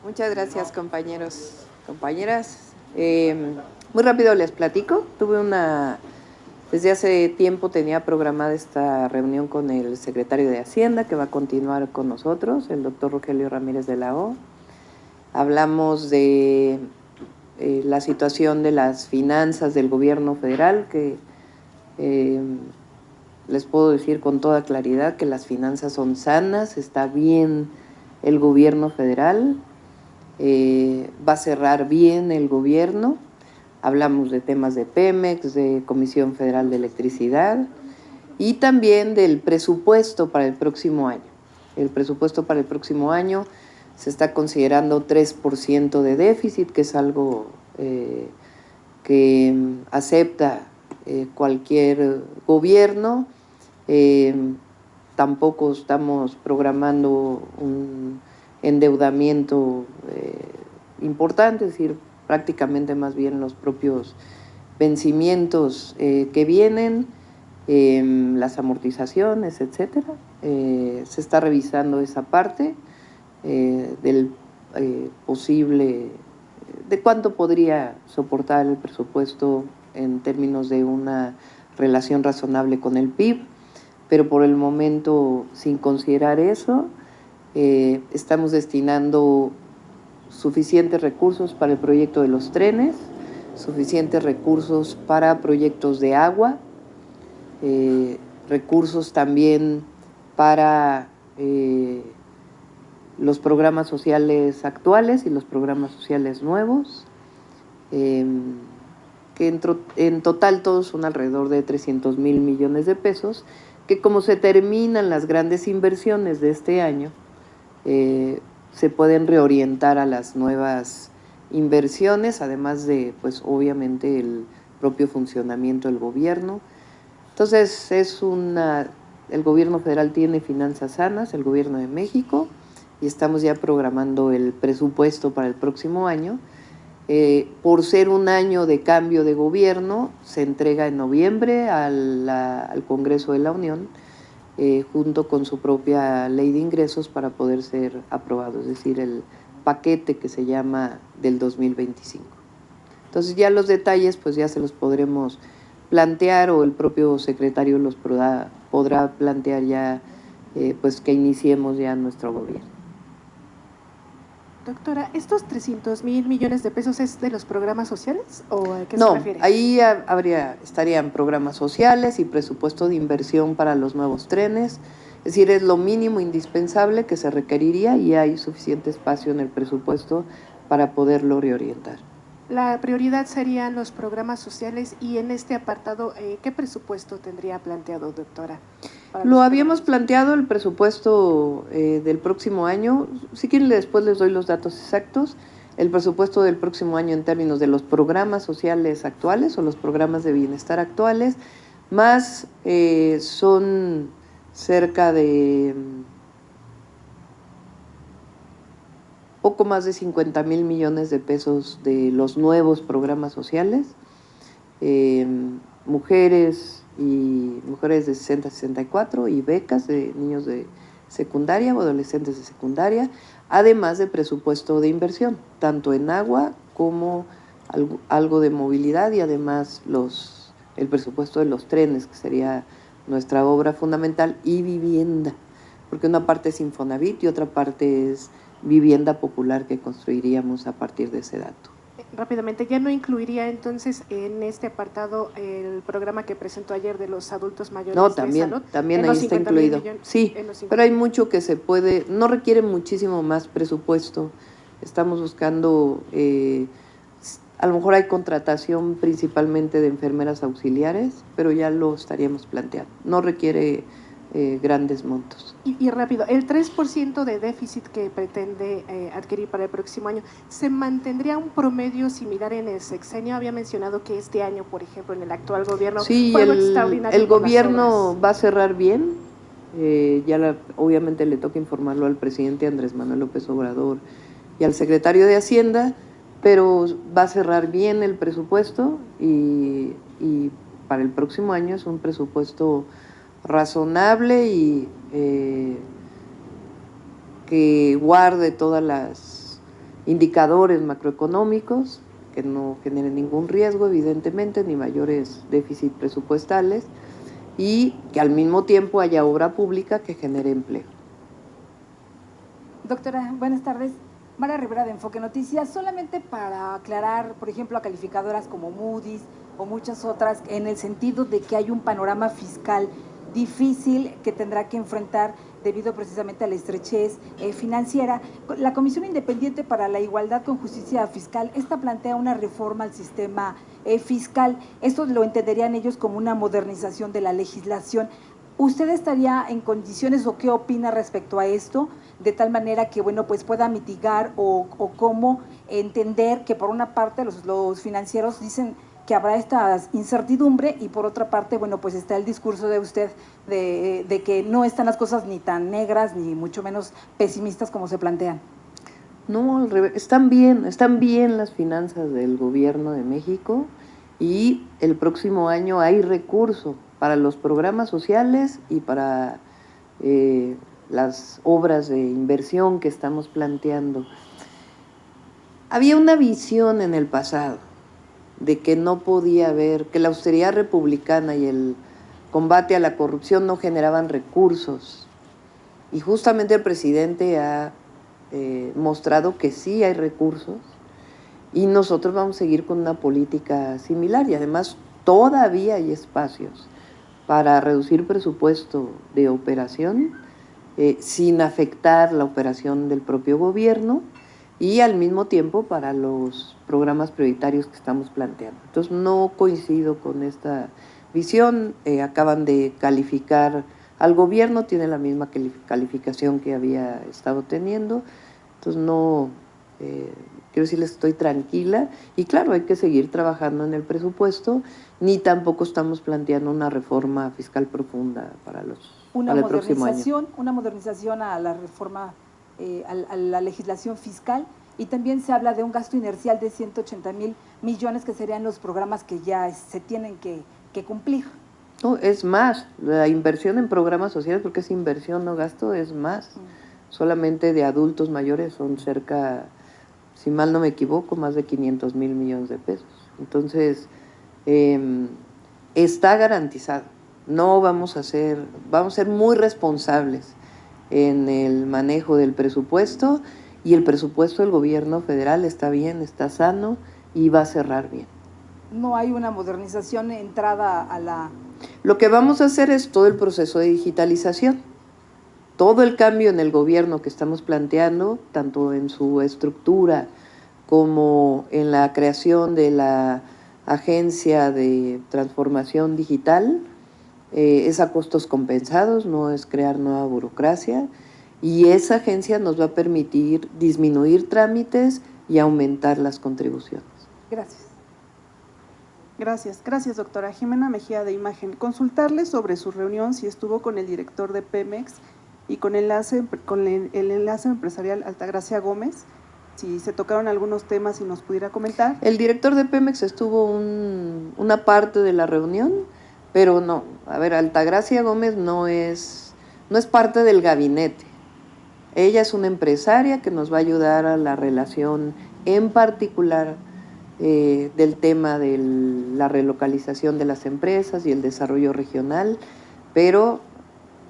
Muchas gracias, compañeros, compañeras. Muy rápido les platico. Desde hace tiempo tenía programada esta reunión con el secretario de Hacienda, que va a continuar con nosotros, el doctor Rogelio Ramírez de la O. Hablamos de la situación de las finanzas del gobierno federal, que les puedo decir con toda claridad que las finanzas son sanas, está bien el gobierno federal. Va a cerrar bien el gobierno. Hablamos de temas de Pemex, de Comisión Federal de Electricidad y también del presupuesto para el próximo año. El presupuesto para el próximo año se está considerando 3% de déficit, que es algo que acepta cualquier gobierno. Tampoco estamos programando un endeudamiento importante, es decir, prácticamente más bien los propios vencimientos que vienen, las amortizaciones, etcétera. Se está revisando esa parte del posible, de cuánto podría soportar el presupuesto en términos de una relación razonable con el PIB, pero por el momento, sin considerar eso, estamos destinando suficientes recursos para el proyecto de los trenes, suficientes recursos para proyectos de agua, recursos también para los programas sociales actuales y los programas sociales nuevos, que en total todos son alrededor de 300,000 millones de pesos, que como se terminan las grandes inversiones de este año, se pueden reorientar a las nuevas inversiones, además de, pues, obviamente, el propio funcionamiento del gobierno. Entonces, el gobierno federal tiene finanzas sanas, el gobierno de México, y estamos ya programando el presupuesto para el próximo año. Por ser un año de cambio de gobierno, se entrega en noviembre al Congreso de la Unión, junto con su propia ley de ingresos para poder ser aprobado, es decir, el paquete que se llama del 2025. Entonces ya los detalles pues ya se los podremos plantear, o el propio secretario los podrá plantear ya pues que iniciemos ya nuestro gobierno. Doctora, ¿estos 300,000 millones de pesos es de los programas sociales o a qué se refiere? No, ahí estarían programas sociales y presupuesto de inversión para los nuevos trenes. Es decir, es lo mínimo indispensable que se requeriría y hay suficiente espacio en el presupuesto para poderlo reorientar. La prioridad serían los programas sociales, y en este apartado, ¿qué presupuesto tendría planteado, doctora? Lo habíamos planteado el presupuesto del próximo año. Si quieren, después les doy los datos exactos. El presupuesto del próximo año en términos de los programas sociales actuales o los programas de bienestar actuales, más son cerca de poco más de 50,000 millones de pesos de los nuevos programas sociales, mujeres de 60 a 64 y becas de niños de secundaria o adolescentes de secundaria, además de presupuesto de inversión, tanto en agua como algo de movilidad, y además el presupuesto de los trenes, que sería nuestra obra fundamental, y vivienda, porque una parte es Infonavit y otra parte es vivienda popular que construiríamos a partir de ese dato. Rápidamente, ¿ya no incluiría entonces en este apartado el programa que presentó ayer de los adultos mayores de salud? También ahí está incluido. Sí, pero hay mucho que se puede, no requiere muchísimo más presupuesto. Estamos buscando, a lo mejor hay contratación principalmente de enfermeras auxiliares, pero ya lo estaríamos planteando. No requiere grandes montos. Y rápido, el 3% de déficit que pretende adquirir para el próximo año, ¿se mantendría un promedio similar en el sexenio? Había mencionado que este año, por ejemplo, en el actual gobierno, sí, fue algo extraordinario. El gobierno va a cerrar bien. Obviamente le toca informarlo al presidente Andrés Manuel López Obrador y al secretario de Hacienda, pero va a cerrar bien el presupuesto, y para el próximo año es un presupuesto razonable y que guarde todas las indicadores macroeconómicos que no generen ningún riesgo, evidentemente, ni mayores déficits presupuestales, y que al mismo tiempo haya obra pública que genere empleo. Doctora, buenas tardes. Mara Rivera de Enfoque Noticias. Solamente para aclarar, por ejemplo, a calificadoras como Moody's o muchas otras, en el sentido de que hay un panorama fiscal difícil que tendrá que enfrentar debido precisamente a la estrechez financiera. La Comisión Independiente para la Igualdad con Justicia Fiscal, esta plantea una reforma al sistema fiscal. Esto lo entenderían ellos como una modernización de la legislación. ¿Usted estaría en condiciones o qué opina respecto a esto? De tal manera que, bueno, pues pueda mitigar o cómo entender que por una parte los financieros dicen que habrá esta incertidumbre y por otra parte, bueno, pues está el discurso de usted de que no están las cosas ni tan negras ni mucho menos pesimistas como se plantean. No, al revés, están bien las finanzas del gobierno de México y el próximo año hay recurso para los programas sociales y para las obras de inversión que estamos planteando. Había una visión en el pasado de que no podía haber, que la austeridad republicana y el combate a la corrupción no generaban recursos. Y justamente el presidente ha mostrado que sí hay recursos y nosotros vamos a seguir con una política similar y además todavía hay espacios para reducir presupuesto de operación sin afectar la operación del propio gobierno y al mismo tiempo para los programas prioritarios que estamos planteando. Entonces no coincido con esta visión, acaban de calificar al gobierno, tiene la misma calificación que había estado teniendo, entonces no, quiero decirles, estoy tranquila y claro, hay que seguir trabajando en el presupuesto, ni tampoco estamos planteando una reforma fiscal profunda para el próximo año. Una modernización a la reforma, a la legislación fiscal, y también se habla de un gasto inercial de 180,000 millones que serían los programas que ya se tienen que cumplir. No, es más, la inversión en programas sociales, porque es inversión, no gasto, es más. Solamente de adultos mayores son cerca, si mal no me equivoco, más de 500,000 millones de pesos. Entonces, está garantizado. No vamos a ser muy responsables en el manejo del presupuesto y el presupuesto del gobierno federal está bien, está sano y va a cerrar bien. No hay una modernización entrada a la... Lo que vamos a hacer es todo el proceso de digitalización. Todo el cambio en el gobierno que estamos planteando, tanto en su estructura como en la creación de la Agencia de Transformación Digital, es a costos compensados, no es crear nueva burocracia, y esa agencia nos va a permitir disminuir trámites y aumentar las contribuciones. Gracias. Gracias, doctora. Jimena Mejía de Imagen. Consultarle sobre su reunión, si estuvo con el director de Pemex y con el enlace empresarial Altagracia Gómez, si se tocaron algunos temas y nos pudiera comentar. El director de Pemex estuvo una parte de la reunión, pero no. A ver, Altagracia Gómez no es parte del gabinete. Ella es una empresaria que nos va a ayudar a la relación, en particular del tema de la relocalización de las empresas y el desarrollo regional, pero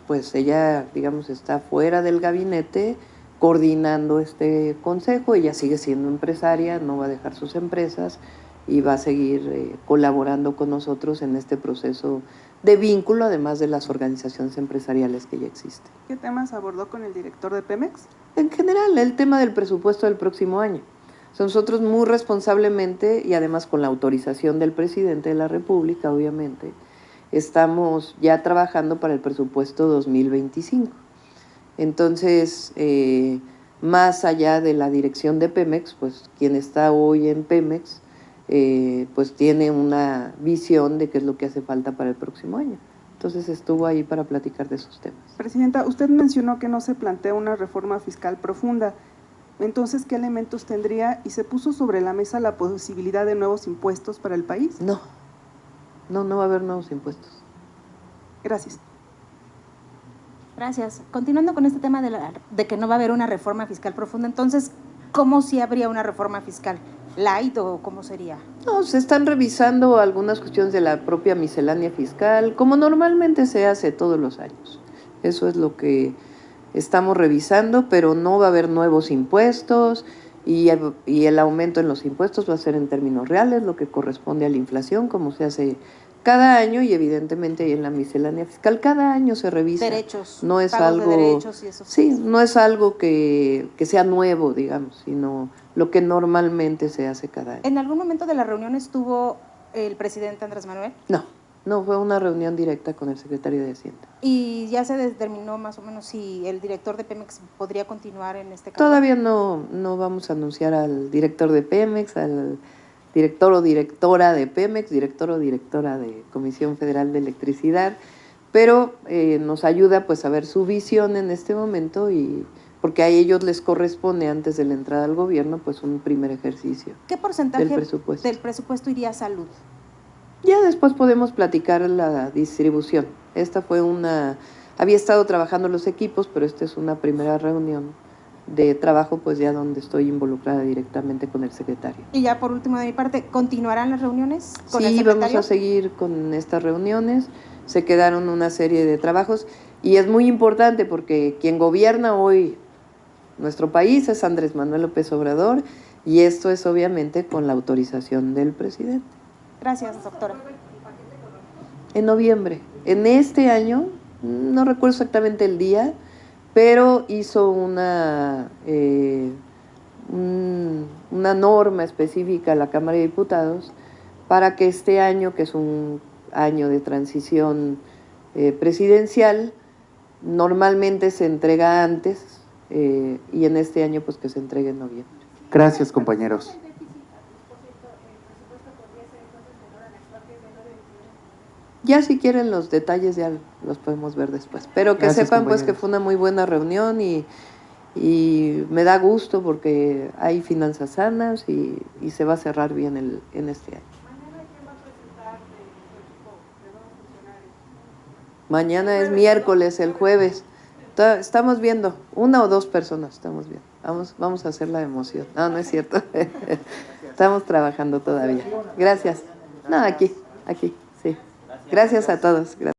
pues ella, digamos, está fuera del gabinete coordinando este consejo. Ella sigue siendo empresaria, no va a dejar sus empresas y va a seguir colaborando con nosotros en este proceso de vínculo, además de las organizaciones empresariales que ya existen. ¿Qué temas abordó con el director de Pemex? En general, el tema del presupuesto del próximo año. O sea, nosotros muy responsablemente y además con la autorización del presidente de la República, obviamente, estamos ya trabajando para el presupuesto 2025. Entonces, más allá de la dirección de Pemex, pues quien está hoy en Pemex, pues tiene una visión de qué es lo que hace falta para el próximo año. Entonces estuvo ahí para platicar de esos temas. Presidenta, usted mencionó que no se plantea una reforma fiscal profunda. Entonces, ¿qué elementos tendría? ¿Y se puso sobre la mesa la posibilidad de nuevos impuestos para el país? No va a haber nuevos impuestos. Gracias. Gracias. Continuando con este tema de que no va a haber una reforma fiscal profunda, entonces, ¿cómo si habría una reforma fiscal? ¿Light o cómo sería? No, se están revisando algunas cuestiones de la propia miscelánea fiscal, como normalmente se hace todos los años. Eso es lo que estamos revisando, pero no va a haber nuevos impuestos y el aumento en los impuestos va a ser en términos reales, lo que corresponde a la inflación, como se hace cada año, y evidentemente en la miscelánea fiscal cada año se revisa. Derechos, no es pagos algo, de derechos y eso. sí, no es algo que sea nuevo, digamos, sino lo que normalmente se hace cada año. ¿En algún momento de la reunión estuvo el presidente Andrés Manuel? No, fue una reunión directa con el secretario de Hacienda. ¿Y ya se determinó más o menos si el director de Pemex podría continuar en este caso? Todavía no vamos a anunciar al director de Pemex, al director o directora de Pemex, director o directora de Comisión Federal de Electricidad, pero nos ayuda pues a ver su visión en este momento, y porque a ellos les corresponde antes de la entrada al gobierno pues un primer ejercicio. ¿Qué porcentaje del presupuesto iría a salud? Ya después podemos platicar la distribución. Había estado trabajando los equipos, pero esta es una primera reunión de trabajo, pues ya donde estoy involucrada directamente con el secretario. Y ya por último de mi parte, ¿continuarán las reuniones con el Sí, secretario? vamos a seguir con estas reuniones. Se quedaron una serie de trabajos y es muy importante porque quien gobierna hoy nuestro país es Andrés Manuel López Obrador, y esto es obviamente con la autorización del presidente. Gracias, doctora. En noviembre. En este año, no recuerdo exactamente el día, pero hizo una norma específica a la Cámara de Diputados para que este año, que es un año de transición presidencial, normalmente se entrega antes, y en este año pues que se entregue en noviembre. Gracias, compañeros. Ya si quieren los detalles ya los podemos ver después, pero que Gracias, sepan pues que compañeros. fue una muy buena reunión y me da gusto porque hay finanzas sanas y se va a cerrar bien en este año. Mañana es miércoles, el jueves. Estamos viendo, 1 o 2 personas estamos viendo. Vamos a hacer la emoción. No es cierto. Estamos trabajando todavía. Gracias. No, aquí, sí. Gracias a todos. Gracias.